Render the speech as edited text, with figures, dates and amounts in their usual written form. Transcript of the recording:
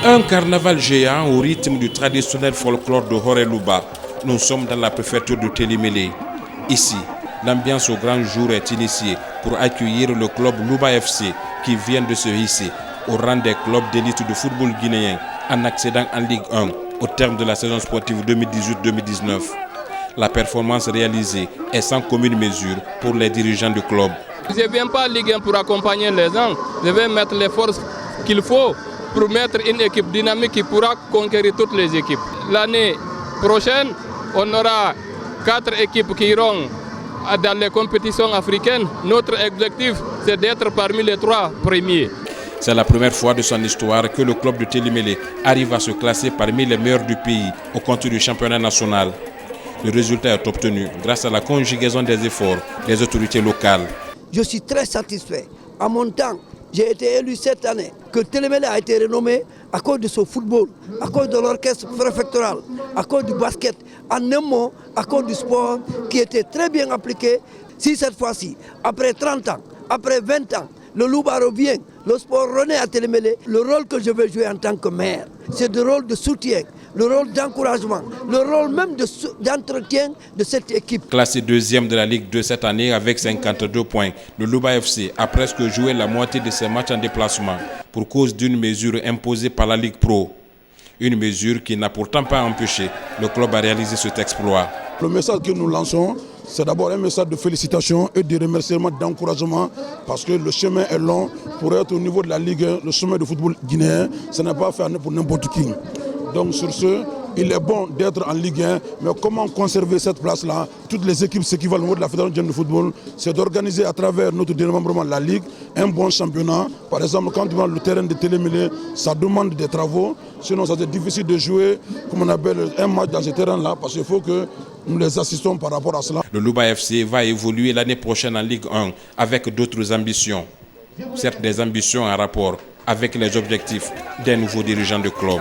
Un carnaval géant au rythme du traditionnel folklore de Horelouba. Nous sommes dans la préfecture de Télémélé. Ici, l'ambiance au grand jour est initiée pour accueillir le club Louba FC qui vient de se hisser au rang des clubs d'élite de football guinéen en accédant en Ligue 1 au terme de la saison sportive 2018-2019. La performance réalisée est sans commune mesure pour les dirigeants du club. Je ne viens pas en Ligue 1 pour accompagner les gens. Je vais mettre les forces qu'il faut pour mettre une équipe dynamique qui pourra conquérir toutes les équipes. L'année prochaine, on aura 4 équipes qui iront dans les compétitions africaines. Notre objectif, c'est d'être parmi les 3 premiers. C'est la première fois de son histoire que le club de Télémélé arrive à se classer parmi les meilleurs du pays au compte du championnat national. Le résultat est obtenu grâce à la conjugaison des efforts des autorités locales. Je suis très satisfait. À mon temps, j'ai été élu cette année que Télémélé a été renommé à cause de son football, à cause de l'orchestre préfectoral, à cause du basket, en un mot, à cause du sport qui était très bien appliqué. Si cette fois-ci, après 30 ans, après 20 ans, le Louba revient, le sport renaît à Télémélé, le rôle que je vais jouer en tant que maire, c'est le rôle de soutien, le rôle d'encouragement, le rôle même d'entretien de cette équipe. Classé deuxième de la Ligue 2 cette année avec 52 points, le Louba FC a presque joué la moitié de ses matchs en déplacement pour cause d'une mesure imposée par la Ligue Pro. Une mesure qui n'a pourtant pas empêché le club à réaliser cet exploit. Le message que nous lançons, c'est d'abord un message de félicitations et de remerciements, d'encouragement, parce que le chemin est long. Pour être au niveau de la Ligue 1, le chemin de football guinéen, ce n'est pas fait pour n'importe qui. Donc sur ce, il est bon d'être en Ligue 1, mais comment conserver cette place-là? Toutes les équipes, ce qui va au niveau de la Fédération de football, c'est d'organiser à travers notre démembrement de la Ligue un bon championnat. Par exemple, quand on va le terrain de Télémélé, ça demande des travaux. Sinon, ça c'est difficile de jouer, comme on appelle, un match dans ce terrain-là, parce qu'il faut que nous les assistons par rapport à cela. Le Louba FC va évoluer l'année prochaine en Ligue 1 avec d'autres ambitions. Certes, des ambitions en rapport avec les objectifs des nouveaux dirigeants du club.